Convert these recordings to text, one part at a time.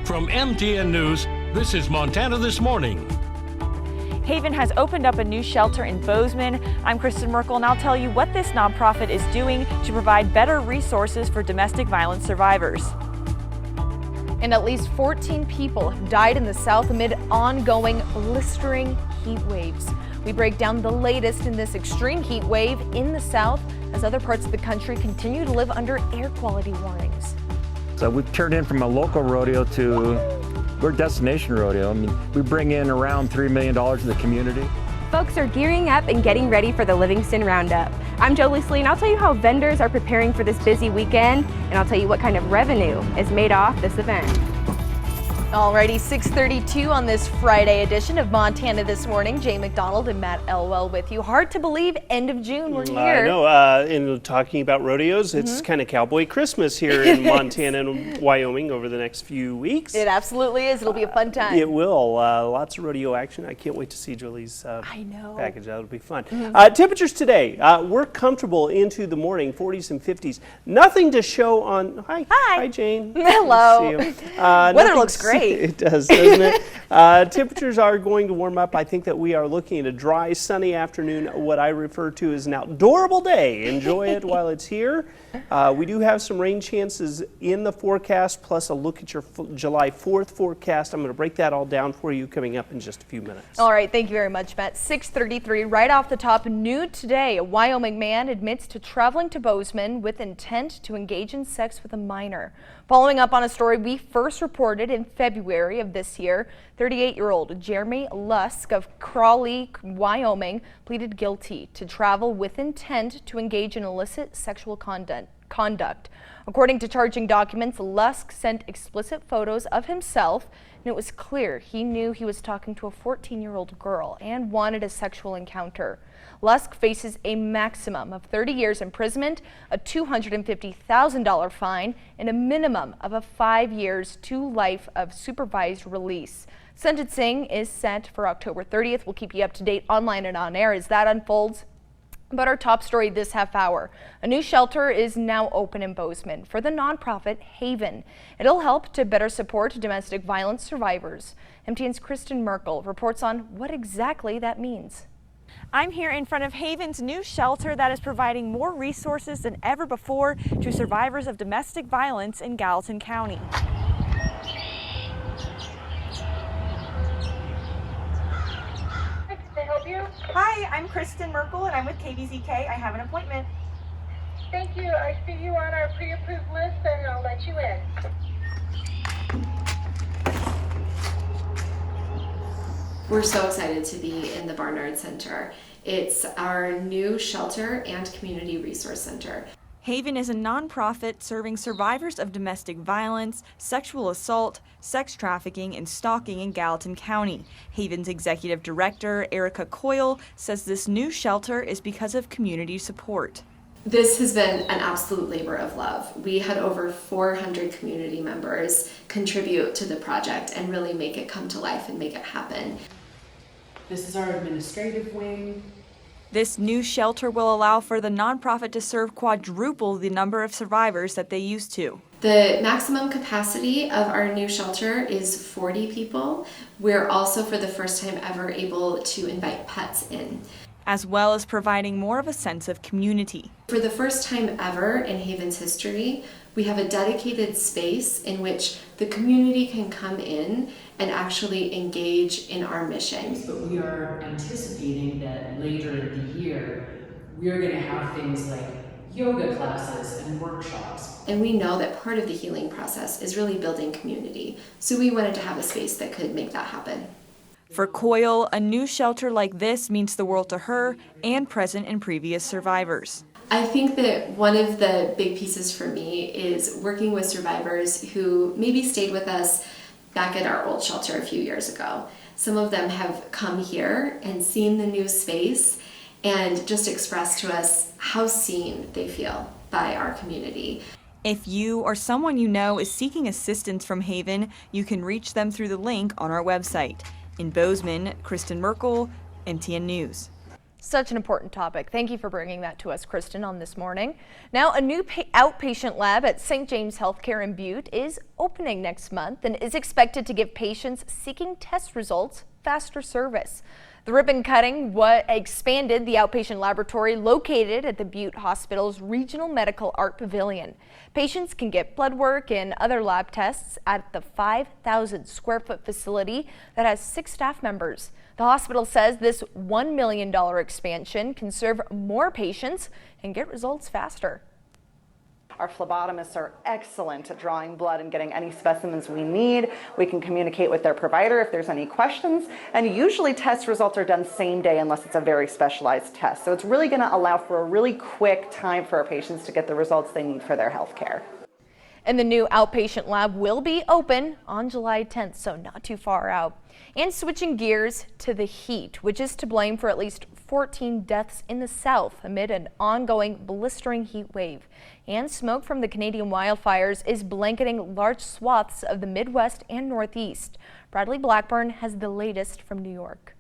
From MTN News, this is Montana This Morning. Haven has opened up a new shelter in Bozeman. I'm Kristen Merkel, and I'll tell you what this nonprofit is doing to provide better resources for domestic violence survivors. And at least 14 people have died in the South amid ongoing blistering heat waves. We break down the latest in this extreme heat wave in the South as other parts of the country continue to live under air quality warnings. So we've turned in from a local rodeo to we're a destination rodeo. I mean, we bring in around $3 million to the community. Folks are gearing up and getting ready for the Livingston Roundup. I'm Jolie Slee, and I'll tell you how vendors are preparing for this busy weekend, and I'll tell you what kind of revenue is made off this event. Alrighty, 6:32 on this Friday edition of Montana This Morning. Jay McDonald and Matt Elwell with you. Hard to believe, end of June, we're here. I know, and talking about rodeos, it's kind of cowboy Christmas here in Montana and Wyoming over the next few weeks. It absolutely is. It'll be a fun time. It will. Lots of rodeo action. I can't wait to see Julie's package. That'll be fun. Temperatures today, we're comfortable into the morning, 40s and 50s. Nothing to show on, hi Jane. Hello. Weather looks great. It does, doesn't it? Temperatures are going to warm up. I think that we are looking at a dry, sunny afternoon, what I refer to as an outdoorable day. Enjoy it while it's here. We do have some rain chances in the forecast, plus a look at your July 4th forecast. I'm going to break that all down for you coming up in just a few minutes. All right, thank you very much, Matt. 6:33, right off the top, new today. A Wyoming man admits to traveling to Bozeman with intent to engage in sex with a minor. Following up on a story we first reported in February of this year, 38-year-old Jeremy Lusk of Crawley, Wyoming, pleaded guilty to travel with intent to engage in illicit sexual conduct. According to charging documents, Lusk sent explicit photos of himself, and it was clear he knew he was talking to a 14-year-old girl and wanted a sexual encounter. Lusk faces a maximum of 30 years imprisonment, a $250,000 fine, and a minimum of 5 years to life of supervised release. Sentencing is set for October 30th. We'll keep you up to date online and on air as that unfolds. But our top story this half hour, a new shelter is now open in Bozeman for the nonprofit Haven. It'll help to better support domestic violence survivors. MTN's Kristen Merkel reports on what exactly that means. I'm here in front of Haven's new shelter that is providing more resources than ever before to survivors of domestic violence in Gallatin County. Can I help you? Hi, I'm Kristen Merkel and I'm with KVZK. I have an appointment. Thank you. I see you on our pre-approved list and I'll let you in. We're so excited to be in the Barnard Center. It's our new shelter and community resource center. Haven is a nonprofit serving survivors of domestic violence, sexual assault, sex trafficking, and stalking in Gallatin County. Haven's executive director, Erica Coyle, says this new shelter is because of community support. This has been an absolute labor of love. We had over 400 community members contribute to the project and really make it come to life and make it happen. This is our administrative wing. This new shelter will allow for the nonprofit to serve quadruple the number of survivors that they used to. The maximum capacity of our new shelter is 40 people. We're also, for the first time ever, able to invite pets in, as well as providing more of a sense of community. For the first time ever in Haven's history, we have a dedicated space in which the community can come in and actually engage in our mission. But we are anticipating that later in the year, we're going to have things like yoga classes and workshops. And we know that part of the healing process is really building community. So we wanted to have a space that could make that happen. For Coyle, a new shelter like this means the world to her and present and previous survivors. I think that one of the big pieces for me is working with survivors who maybe stayed with us back at our old shelter a few years ago. Some of them have come here and seen the new space and just expressed to us how seen they feel by our community. If you or someone you know is seeking assistance from Haven, you can reach them through the link on our website. In Bozeman, Kristen Merkel, MTN News. Such an important topic. Thank you for bringing that to us, Kristen, on This Morning. Now, a new outpatient lab at St. James Healthcare in Butte is opening next month and is expected to give patients seeking test results faster service. The ribbon cutting expanded the outpatient laboratory located at the Butte Hospital's Regional Medical Art Pavilion. Patients can get blood work and other lab tests at the 5,000 square foot facility that has 6 staff members. The hospital says this $1 million expansion can serve more patients and get results faster. Our phlebotomists are excellent at drawing blood and getting any specimens we need. We can communicate with their provider if there's any questions, and usually test results are done same day unless it's a very specialized test. So it's really going to allow for a really quick time for our patients to get the results they need for their health care. And the new outpatient lab will be open on July 10th, so not too far out. And switching gears to the heat, which is to blame for at least 14 deaths in the south amid an ongoing blistering heat wave. And smoke from the Canadian wildfires is blanketing large swaths of the Midwest and Northeast. Bradley Blackburn has the latest from New York.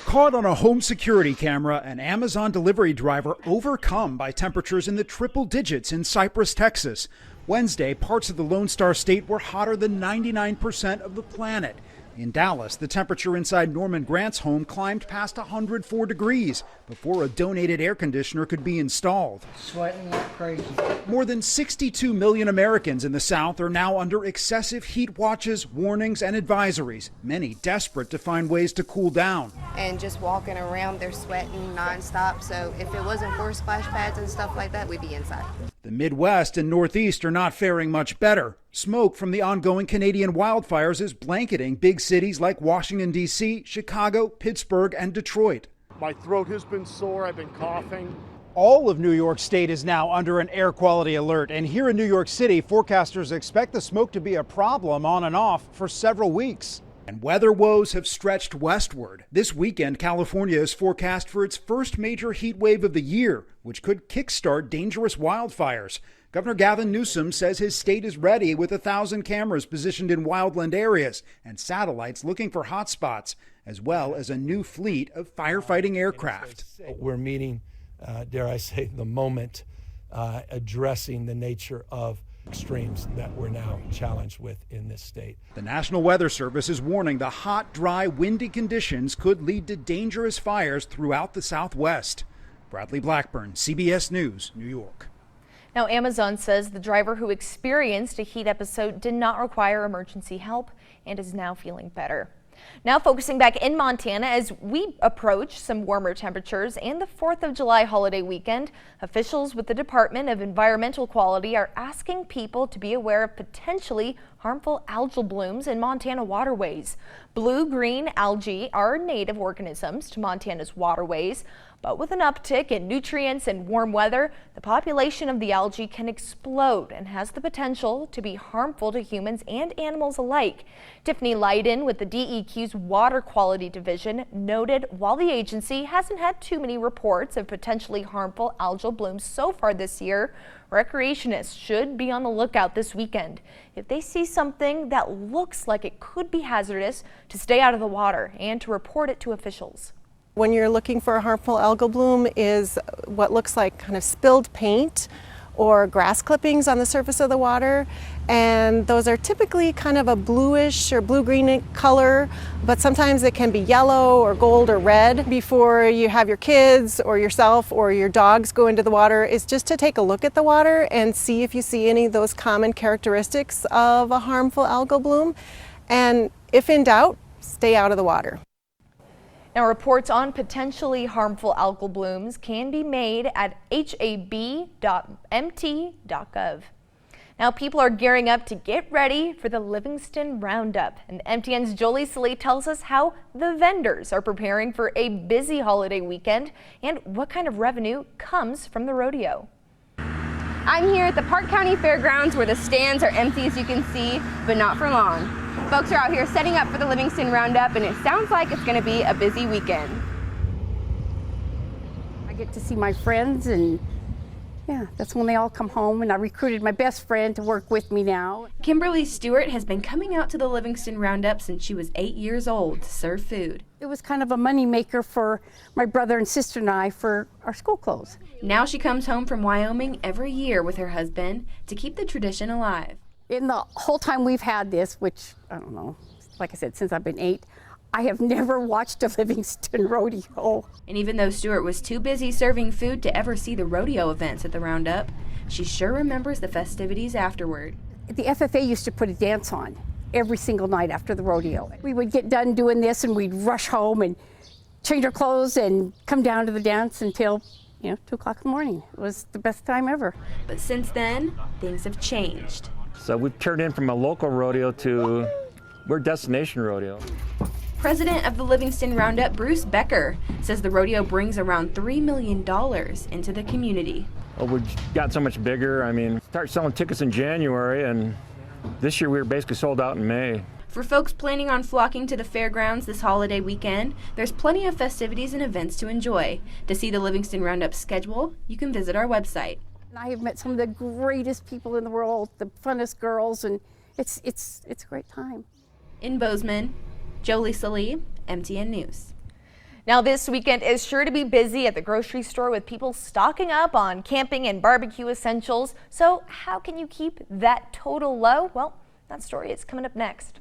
Caught on a home security camera, an Amazon delivery driver overcome by temperatures in the triple digits in Cypress, Texas. Wednesday, parts of the Lone Star State were hotter than 99% of the planet. In Dallas, the temperature inside Norman Grant's home climbed past 104 degrees before a donated air conditioner could be installed. Sweating like crazy. More than 62 million Americans in the South are now under excessive heat watches, warnings, and advisories, many desperate to find ways to cool down. And just walking around, they're sweating nonstop, so if it wasn't for splash pads and stuff like that, we'd be inside. The Midwest and Northeast are not faring much better. Smoke from the ongoing Canadian wildfires is blanketing big cities like Washington, D.C., Chicago, Pittsburgh, and Detroit. My throat has been sore, I've been coughing. All of New York State is now under an air quality alert, and here in New York City, forecasters expect the smoke to be a problem on and off for several weeks. And weather woes have stretched westward. This weekend, California is forecast for its first major heat wave of the year, which could kickstart dangerous wildfires. Governor Gavin Newsom says his state is ready with 1,000 cameras positioned in wildland areas and satellites looking for hotspots, as well as a new fleet of firefighting aircraft. We're meeting, dare I say, the moment, addressing the nature of extremes that we're now challenged with in this state. The National Weather Service is warning the hot, dry, windy conditions could lead to dangerous fires throughout the Southwest. Bradley Blackburn, CBS News, New York. Now, Amazon says the driver who experienced a heat episode did not require emergency help and is now feeling better. Now focusing back in Montana as we approach some warmer temperatures and the 4th of July holiday weekend, officials with the Department of Environmental Quality are asking people to be aware of potentially harmful algal blooms in Montana waterways. Blue-green algae are native organisms to Montana's waterways, but with an uptick in nutrients and warm weather, the population of the algae can explode and has the potential to be harmful to humans and animals alike. Tiffany Leiden with the DEQ's Water Quality Division noted while the agency hasn't had too many reports of potentially harmful algal blooms so far this year, recreationists should be on the lookout this weekend. If they see something that looks like it could be hazardous, to stay out of the water and to report it to officials. When you're looking for a harmful algal bloom is what looks like kind of spilled paint or grass clippings on the surface of the water, and those are typically kind of a bluish or blue-green color, but sometimes it can be yellow or gold or red. Before you have your kids or yourself or your dogs go into the water is just to take a look at the water and see if you see any of those common characteristics of a harmful algal bloom, and if in doubt, stay out of the water. Now, reports on potentially harmful algal blooms can be made at hab.mt.gov. Now, people are gearing up to get ready for the Livingston Roundup. And MTN's Jolie Sallee tells us how the vendors are preparing for a busy holiday weekend and what kind of revenue comes from the rodeo. I'm here at the Park County Fairgrounds where the stands are empty, as you can see, but not for long. Folks are out here setting up for the Livingston Roundup, and it sounds like it's going to be a busy weekend. I get to see my friends and Yeah, that's when they all come home, and I recruited my best friend to work with me now. Kimberly Stewart has been coming out to the Livingston Roundup since she was 8 years old to serve food. It was kind of a money maker for my brother and sister and I for our school clothes. Now she comes home from Wyoming every year with her husband to keep the tradition alive. In the whole time we've had this, which, I don't know, like I said, since I've been 8, I have never watched a Livingston rodeo. And even though Stewart was too busy serving food to ever see the rodeo events at the Roundup, she sure remembers the festivities afterward. The FFA used to put a dance on every single night after the rodeo. We would get done doing this and we'd rush home and change our clothes and come down to the dance until, 2 o'clock in the morning. It was the best time ever. But since then, things have changed. So we've turned in from a local rodeo to we're destination rodeo. President of the Livingston Roundup, Bruce Becker, says the rodeo brings around $3 million into the community. Well, we've gotten so much bigger. I mean, started selling tickets in January, and this year we were basically sold out in May. For folks planning on flocking to the fairgrounds this holiday weekend, there's plenty of festivities and events to enjoy. To see the Livingston Roundup schedule, you can visit our website. I have met some of the greatest people in the world, the funnest girls, and it's a great time. In Bozeman, Jolie Salee, MTN News. Now this weekend is sure to be busy at the grocery store with people stocking up on camping and barbecue essentials. So how can you keep that total low? Well, that story is coming up next.